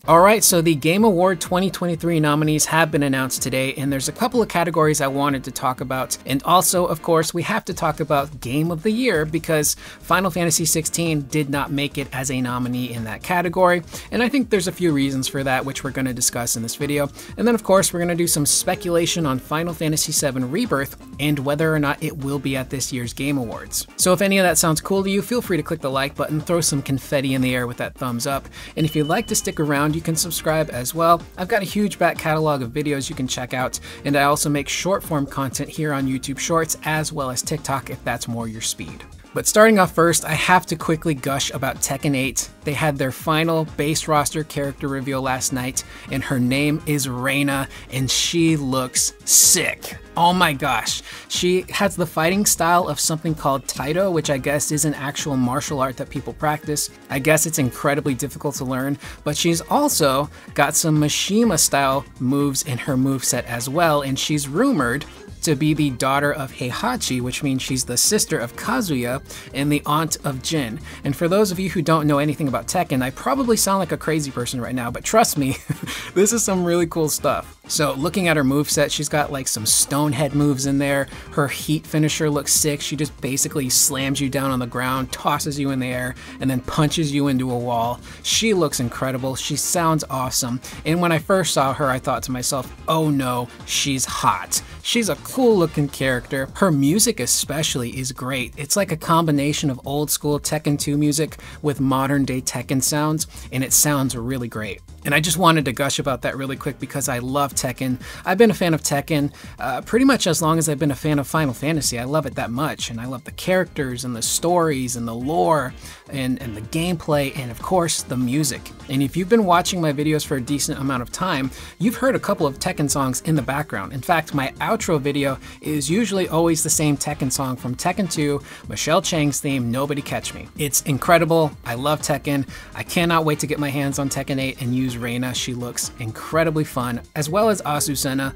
Alright, so the Game Award 2023 nominees have been announced today, and there's a couple of categories I wanted to talk about. And also, of course, we have to talk about Game of the Year because Final Fantasy XVI did not make it as a nominee in that category. And I think there's a few reasons for that, which we're going to discuss in this video. And then, of course, we're going to do some speculation on Final Fantasy VII Rebirth and whether or not it will be at this year's Game Awards. So if any of that sounds cool to you, feel free to click the like button, throw some confetti in the air with that thumbs up. And if you'd like to stick around, you can subscribe as well. I've got a huge back catalog of videos you can check out, and I also make short form content here on YouTube Shorts as well as TikTok if that's more your speed. But starting off first, I have to quickly gush about Tekken 8. They had their final base roster character reveal last night, and her name is Reina, and she looks sick. Oh my gosh. She has the fighting style of something called Taito, which I guess is an actual martial art that people practice. I guess it's incredibly difficult to learn, but she's also got some Mishima style moves in her moveset as well, and she's rumored to be the daughter of Heihachi, which means she's the sister of Kazuya and the aunt of Jin. And for those of you who don't know anything about Tekken, I probably sound like a crazy person right now, but trust me, this is some really cool stuff. So looking at her moveset, she's got like some stonehead moves in there. Her heat finisher looks sick. She just basically slams you down on the ground, tosses you in the air, and then punches you into a wall. She looks incredible. She sounds awesome. And when I first saw her, I thought to myself, oh no, she's hot. She's a cool looking character. Her music especially is great. It's like a combination of old school Tekken 2 music with modern day Tekken sounds, and it sounds really great. And I just wanted to gush about that really quick because I love Tekken. I've been a fan of Tekken pretty much as long as I've been a fan of Final Fantasy. I love it that much, and I love the characters and the stories and the lore and the gameplay and of course the music. And if you've been watching my videos for a decent amount of time, you've heard a couple of Tekken songs in the background. In fact, my outro video is usually always the same Tekken song from Tekken 2, Michelle Chang's theme, Nobody Catch Me. It's incredible. I love Tekken. I cannot wait to get my hands on Tekken 8 and use Reina. She looks incredibly fun, as well as Azucena.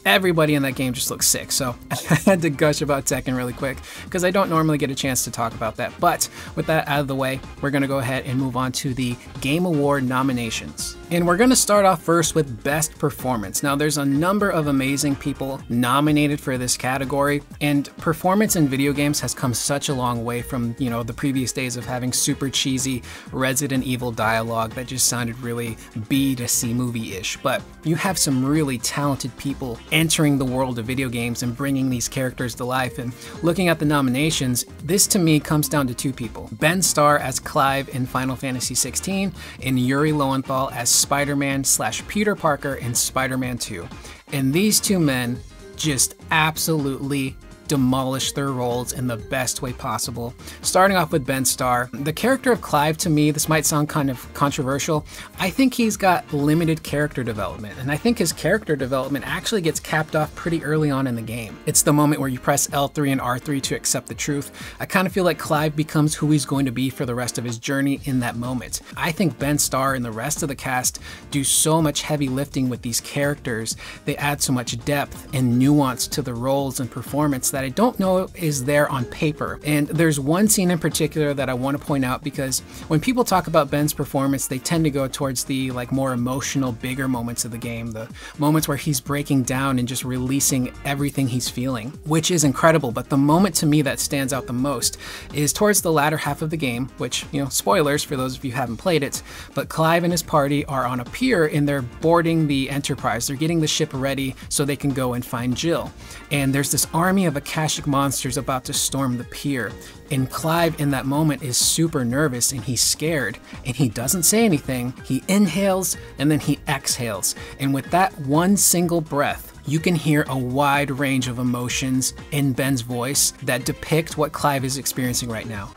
Everybody in that game just looks sick, so I had to gush about Tekken really quick because I don't normally get a chance to talk about that. But with that out of the way, we're going to go ahead and move on to the Game Award nominations. And we're going to start off first with Best Performance. Now, there's a number of amazing people nominated for this category, and performance in video games has come such a long way from, you know, the previous days of having super cheesy Resident Evil dialogue that just sounded really B to C movie-ish. But you have some really talented people entering the world of video games and bringing these characters to life. And looking at the nominations, this to me comes down to two people: Ben Starr as Clive in Final Fantasy XVI, and Yuri Lowenthal as Spider-Man / Peter Parker in Spider-Man 2. And these two men just absolutely demolish their roles in the best way possible. Starting off with Ben Starr, the character of Clive, to me, this might sound kind of controversial, I think he's got limited character development, and I think his character development actually gets capped off pretty early on in the game. It's the moment where you press L3 and R3 to accept the truth. I kind of feel like Clive becomes who he's going to be for the rest of his journey in that moment. I think Ben Starr and the rest of the cast do so much heavy lifting with these characters. They add so much depth and nuance to the roles and performance that I don't know is there on paper. And there's one scene in particular that I want to point out, because when people talk about Ben's performance, they tend to go towards the more emotional, bigger moments of the game, the moments where he's breaking down and just releasing everything he's feeling, which is incredible. But the moment to me that stands out the most is towards the latter half of the game, which, you know, spoilers for those of you who haven't played it, but Clive and his party are on a pier and they're boarding the Enterprise. They're getting the ship ready so they can go and find Jill. And there's this army of Akashic monsters about to storm the pier. And Clive in that moment is super nervous and he's scared, and he doesn't say anything. He inhales and then he exhales. And with that one single breath, you can hear a wide range of emotions in Ben's voice that depict what Clive is experiencing right now.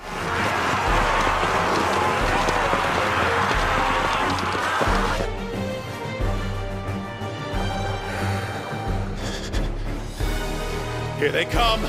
Here they come!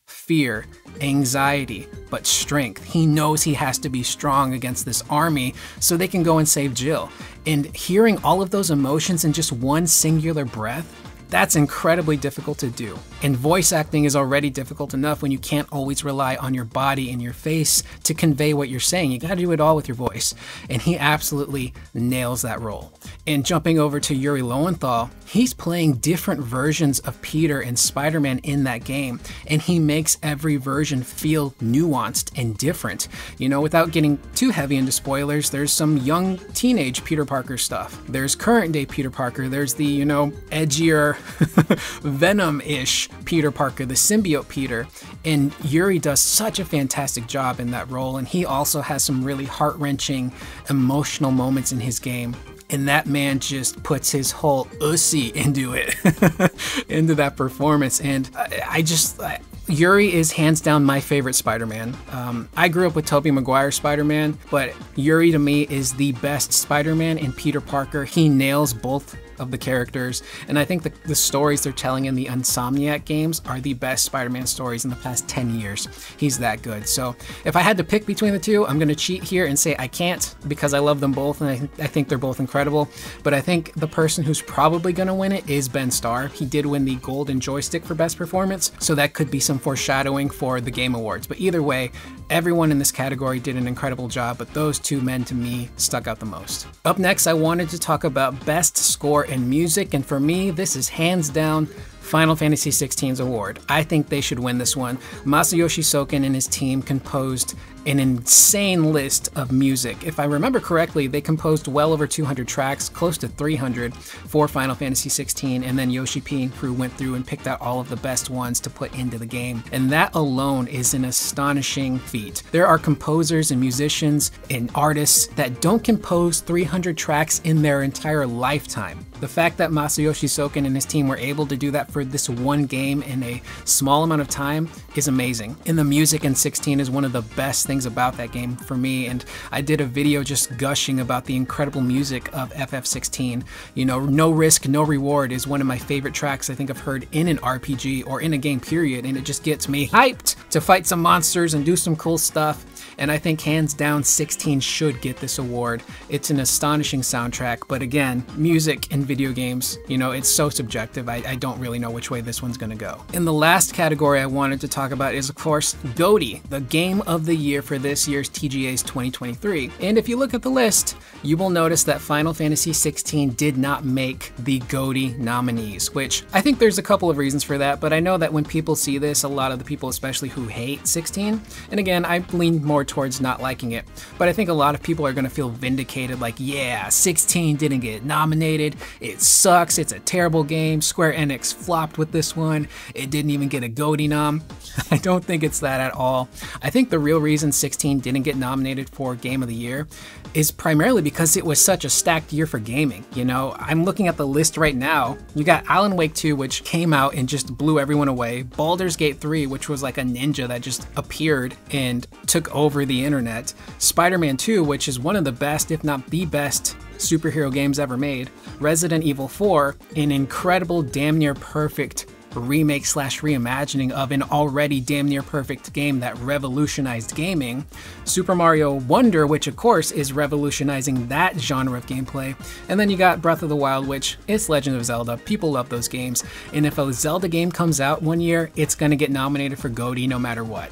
Fear, anxiety, but strength. He knows he has to be strong against this army so they can go and save Jill. And hearing all of those emotions in just one singular breath That's incredibly difficult to do. And voice acting is already difficult enough when you can't always rely on your body and your face to convey what you're saying. You gotta do it all with your voice. And he absolutely nails that role. And jumping over to Yuri Lowenthal, he's playing different versions of Peter and Spider-Man in that game, and he makes every version feel nuanced and different. You know, without getting too heavy into spoilers, there's some young teenage Peter Parker stuff. There's current day Peter Parker. There's the, you know, edgier Venom-ish Peter Parker, the symbiote Peter. And Yuri does such a fantastic job in that role, and he also has some really heart-wrenching, emotional moments in his game. And that man just puts his whole ussy into it, into that performance. And Yuri is hands down my favorite Spider-Man. I grew up with Tobey Maguire's Spider-Man, but Yuri to me is the best Spider-Man, and Peter Parker, he nails both of the characters, and I think the stories they're telling in the Insomniac games are the best Spider-Man stories in the past 10 years. He's that good. So if I had to pick between the two, I'm going to cheat here and say I can't, because I love them both, and I think they're both incredible. But I think the person who's probably going to win it is Ben Starr. He did win the Golden Joystick for Best Performance, so that could be some foreshadowing for the Game Awards. But either way, everyone in this category did an incredible job, but those two men to me stuck out the most. Up next, I wanted to talk about Best Score and Music, and for me, this is hands down Final Fantasy XVI's award. I think they should win this one. Masayoshi Soken and his team composed an insane list of music. If I remember correctly, they composed well over 200 tracks, close to 300 for Final Fantasy XVI, and then Yoshi P and crew went through and picked out all of the best ones to put into the game. And that alone is an astonishing feat. There are composers and musicians and artists that don't compose 300 tracks in their entire lifetime. The fact that Masayoshi Soken and his team were able to do that for this one game in a small amount of time is amazing. And the music in 16 is one of the best things about that game for me, and I did a video just gushing about the incredible music of FF16. You know, No Risk, No Reward is one of my favorite tracks I think I've heard in an RPG or in a game period, and it just gets me hyped to fight some monsters and do some cool stuff. And I think hands down 16 should get this award. It's an astonishing soundtrack, but again, music in video games, you know, it's so subjective. I don't really know which way this one's gonna go. And the last category I wanted to talk about is, of course, GOTY, the Game of the Year for this year's TGA's 2023. And if you look at the list, you will notice that Final Fantasy XVI did not make the GOTY nominees, which I think there's a couple of reasons for that, but I know that when people see this, a lot of the people, especially who hate 16, and again, I lean more towards not liking it, but I think a lot of people are going to feel vindicated, like, yeah, 16 didn't get nominated, it sucks, it's a terrible game, Square Enix flopped with this one, it didn't even get a GOTY nom. I don't think it's that at all. I think the real reason 16 didn't get nominated for Game of the Year is primarily because it was such a stacked year for gaming. You know, I'm looking at the list right now. You got Alan Wake 2, which came out and just blew everyone away. Baldur's Gate 3, which was like a ninja that just appeared and took over the internet. Spider-Man 2, which is one of the best, if not the best, superhero games ever made. Resident Evil 4, an incredible, damn near perfect remake slash reimagining of an already damn near perfect game that revolutionized gaming. Super Mario Wonder, which of course is revolutionizing that genre of gameplay. And then you got Breath of the Wild, which is Legend of Zelda. People love those games. And if a Zelda game comes out one year, it's gonna get nominated for GOTY no matter what.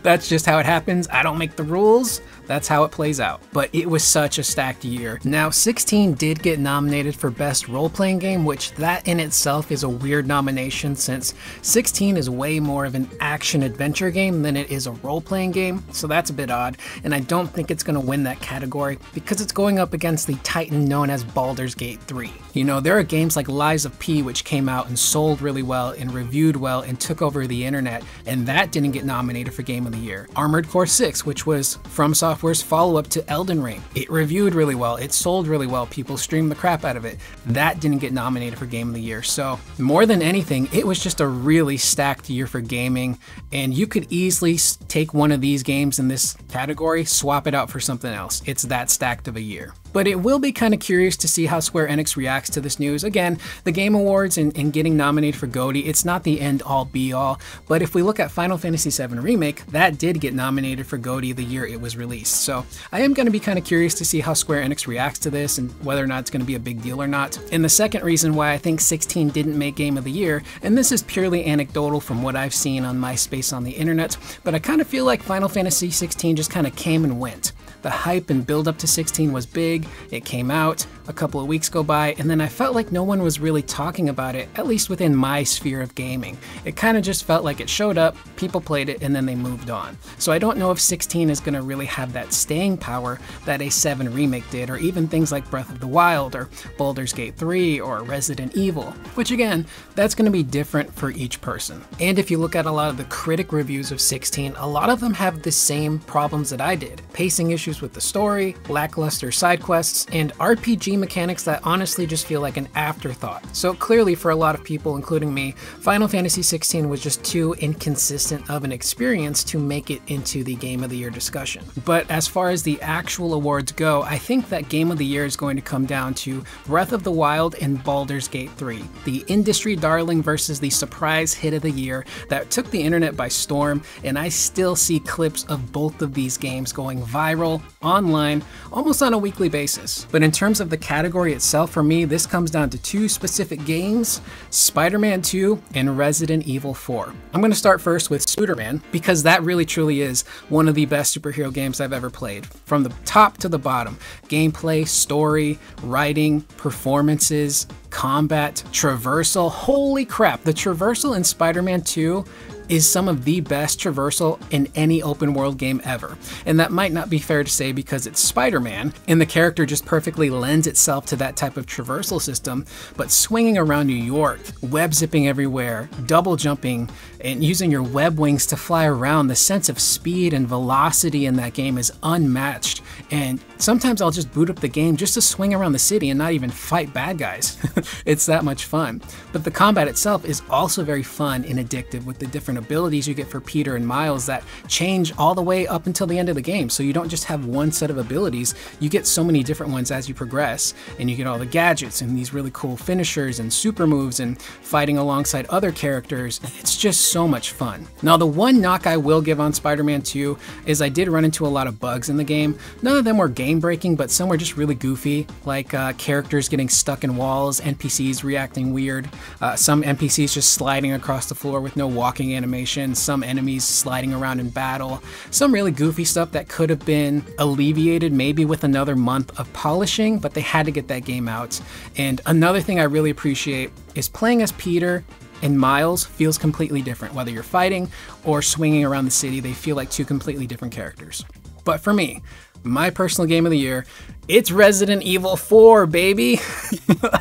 That's just how it happens. I don't make the rules. That's how it plays out. But it was such a stacked year. Now, 16 did get nominated for Best Role-Playing Game, which that in itself is a weird nomination since 16 is way more of an action-adventure game than it is a role-playing game, so that's a bit odd, and I don't think it's going to win that category because it's going up against the titan known as Baldur's Gate 3. You know, there are games like Lies of P which came out and sold really well and reviewed well and took over the internet, and that didn't get nominated for Game of the Year. Armored Core 6, which was From Software's follow-up to Elden Ring, it reviewed really well, it sold really well, people streamed the crap out of it. That didn't get nominated for Game of the Year, so more than anything, it was just a really stacked year for gaming, and you could easily take one of these games in this category, swap it out for something else. It's that stacked of a year. But it will be kind of curious to see how Square Enix reacts to this news. Again, the Game Awards and getting nominated for GOTY, it's not the end-all be-all, but if we look at Final Fantasy VII Remake, that did get nominated for GOTY the year it was released. So I am going to be kind of curious to see how Square Enix reacts to this and whether or not it's going to be a big deal or not. And the second reason why I think 16 didn't make Game of the Year, and this is purely anecdotal from what I've seen on MySpace on the internet, but I kind of feel like Final Fantasy 16 just kind of came and went. The hype and build up to 16 was big, it came out, a couple of weeks go by, and then I felt like no one was really talking about it, at least within my sphere of gaming. It kind of just felt like it showed up, people played it, and then they moved on. So I don't know if 16 is going to really have that staying power that a 7 remake did, or even things like Breath of the Wild, or Baldur's Gate 3, or Resident Evil, which again, that's going to be different for each person. And if you look at a lot of the critic reviews of 16, a lot of them have the same problems that I did. Pacing issues with the story, lackluster side quests, and RPG mechanics that honestly just feel like an afterthought. So clearly for a lot of people, including me, Final Fantasy 16 was just too inconsistent of an experience to make it into the Game of the Year discussion. But as far as the actual awards go, I think that Game of the Year is going to come down to Breath of the Wild and Baldur's Gate 3, the industry darling versus the surprise hit of the year that took the internet by storm, and I still see clips of both of these games going viral online almost on a weekly basis. But in terms of the category itself, for me, this comes down to two specific games, Spider-Man 2 and Resident Evil 4. I'm going to start first with Spider-Man because that really truly is one of the best superhero games I've ever played. From the top to the bottom, gameplay, story, writing, performances, combat, traversal, holy crap, the traversal in Spider-Man 2 is some of the best traversal in any open world game ever. And that might not be fair to say because it's Spider-Man, and the character just perfectly lends itself to that type of traversal system, but swinging around New York, web zipping everywhere, double jumping, and using your web wings to fly around, the sense of speed and velocity in that game is unmatched. And sometimes I'll just boot up the game just to swing around the city and not even fight bad guys. It's that much fun. But the combat itself is also very fun and addictive with the different abilities you get for Peter and Miles that change all the way up until the end of the game. So you don't just have one set of abilities, you get so many different ones as you progress, and you get all the gadgets and these really cool finishers and super moves and fighting alongside other characters. It's just so much fun. Now the one knock I will give on Spider-Man 2 is I did run into a lot of bugs in the game. None of them were game breaking, but some were just really goofy, like characters getting stuck in walls, NPCs reacting weird, some NPCs just sliding across the floor with no walking animation, some enemies sliding around in battle, some really goofy stuff that could have been alleviated maybe with another month of polishing, but they had to get that game out. And another thing I really appreciate is playing as Peter and Miles feels completely different. Whether you're fighting or swinging around the city, they feel like two completely different characters. But for me, my personal game of the year, it's Resident Evil 4, baby.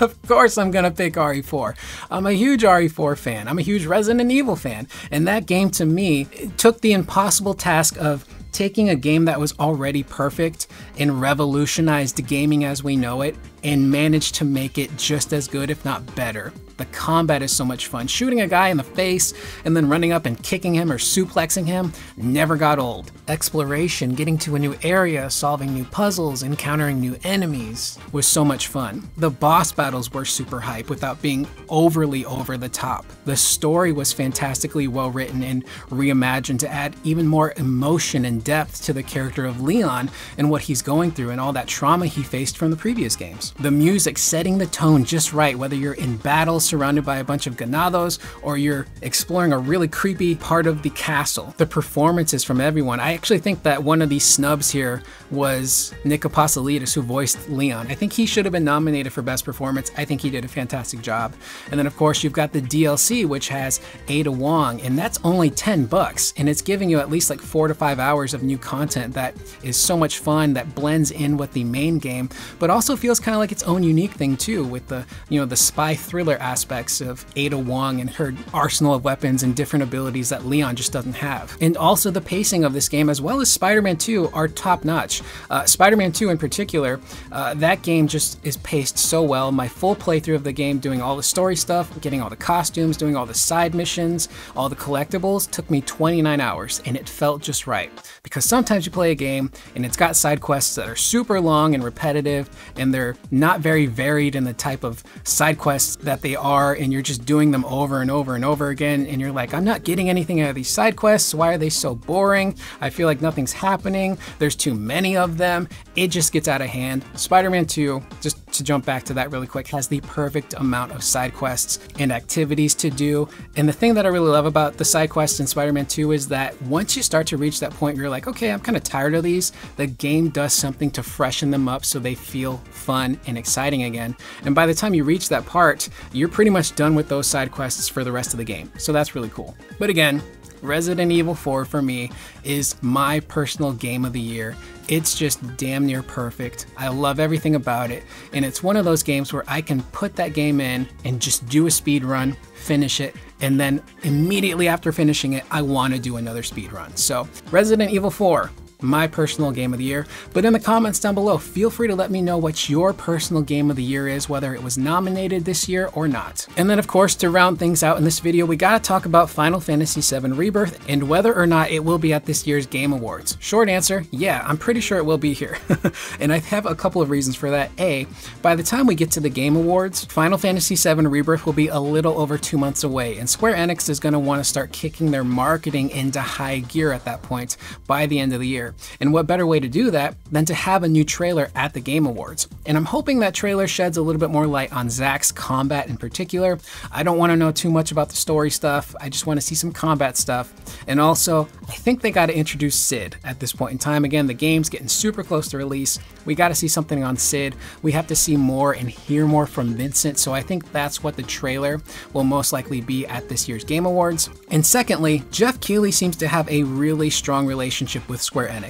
Of course I'm gonna pick RE4. I'm a huge RE4 fan. I'm a huge Resident Evil fan. And that game to me took the impossible task of taking a game that was already perfect and revolutionized gaming as we know it and managed to make it just as good, if not better. The combat is so much fun. Shooting a guy in the face and then running up and kicking him or suplexing him never got old. Exploration, getting to a new area, solving new puzzles, encountering new enemies was so much fun. The boss battles were super hype without being overly over the top. The story was fantastically well written and reimagined to add even more emotion and depth to the character of Leon and what he's going through and all that trauma he faced from the previous games. The music setting the tone just right, whether you're in battle surrounded by a bunch of ganados or you're exploring a really creepy part of the castle. The performances from everyone. I actually think that one of these snubs here was Nick Apostolides, who voiced Leon. I think he should have been nominated for Best Performance. I think he did a fantastic job. And then of course you've got the DLC, which has Ada Wong, and that's only $10, and it's giving you at least like 4 to 5 hours of new content that is so much fun, that blends in with the main game, but also feels kind of of like its own unique thing too, with the, the spy thriller aspects of Ada Wong and her arsenal of weapons and different abilities that Leon just doesn't have. And also the pacing of this game, as well as Spider-Man 2, are top notch. Spider-Man 2 in particular, that game just is paced so well. My full playthrough of the game, doing all the story stuff, getting all the costumes, doing all the side missions, all the collectibles, took me 29 hours, and it felt just right. Because sometimes you play a game and it's got side quests that are super long and repetitive, and they're not very varied in the type of side quests that they are, and you're just doing them over and over and over again, and you're like, I'm not getting anything out of these side quests. Why are they so boring? I feel like nothing's happening. There's too many of them. It just gets out of hand. Spider-Man 2, just to jump back to that really quick, has the perfect amount of side quests and activities to do. And the thing that I really love about the side quests in Spider-Man 2 is that once you start to reach that point where you're like, okay, I'm kind of tired of these, the game does something to freshen them up so they feel fun and exciting again. And by the time you reach that part, you're pretty much done with those side quests for the rest of the game. So that's really cool. But again, Resident Evil 4 for me is my personal game of the year. It's just damn near perfect. I love everything about it, and it's one of those games where I can put that game in and just do a speed run, finish it, and then immediately after finishing it, I want to do another speed run. So Resident Evil 4, my personal game of the year. But in the comments down below, feel free to let me know what your personal game of the year is, whether it was nominated this year or not. And then of course, to round things out in this video, we gotta talk about Final Fantasy VII Rebirth and whether or not it will be at this year's Game Awards. Short answer, yeah, I'm pretty sure it will be here. And I have a couple of reasons for that. A, by the time we get to the Game Awards, Final Fantasy VII Rebirth will be a little over 2 months away, and Square Enix is gonna wanna start kicking their marketing into high gear at that point by the end of the year. And what better way to do that than to have a new trailer at the Game Awards? And I'm hoping that trailer sheds a little bit more light on Zack's combat in particular. I don't want to know too much about the story stuff. I just want to see some combat stuff. And also, I think they got to introduce Sid at this point in time. Again, the game's getting super close to release. We got to see something on Sid. We have to see more and hear more from Vincent. So I think that's what the trailer will most likely be at this year's Game Awards. And secondly, Jeff Keighley seems to have a really strong relationship with Square Enix.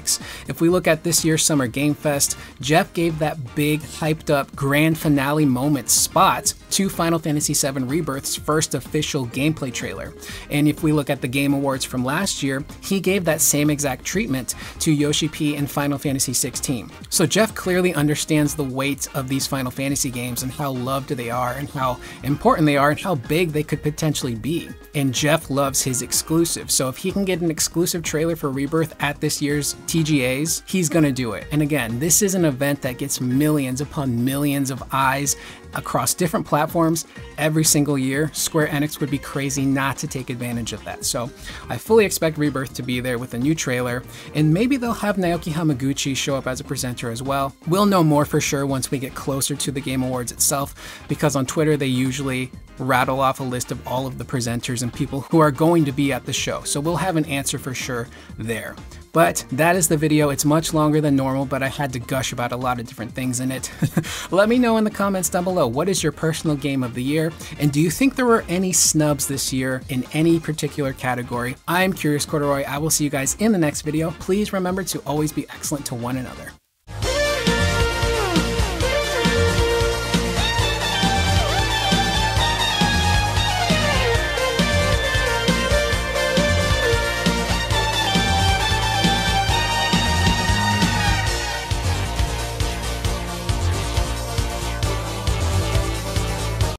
If we look at this year's Summer Game Fest, Jeff gave that big, hyped up grand finale moment spot to Final Fantasy VII Rebirth's first official gameplay trailer. And if we look at the Game Awards from last year, he gave that same exact treatment to Yoshi P in Final Fantasy 16. So Jeff clearly understands the weight of these Final Fantasy games and how loved they are and how important they are and how big they could potentially be. And Jeff loves his exclusive. So if he can get an exclusive trailer for Rebirth at this year's TGAs, he's gonna do it. And again, this is an event that gets millions upon millions of eyes across different platforms every single year. Square Enix would be crazy not to take advantage of that. So I fully expect Rebirth to be there with a new trailer, and maybe they'll have Naoki Hamaguchi show up as a presenter as well. We'll know more for sure once we get closer to the Game Awards itself, because on Twitter they usually rattle off a list of all of the presenters and people who are going to be at the show. So we'll have an answer for sure there. But that is the video. It's much longer than normal, but I had to gush about a lot of different things in it. Let me know in the comments down below, what is your personal game of the year? And do you think there were any snubs this year in any particular category? I'm Curious Corduroy. I will see you guys in the next video. Please remember to always be excellent to one another.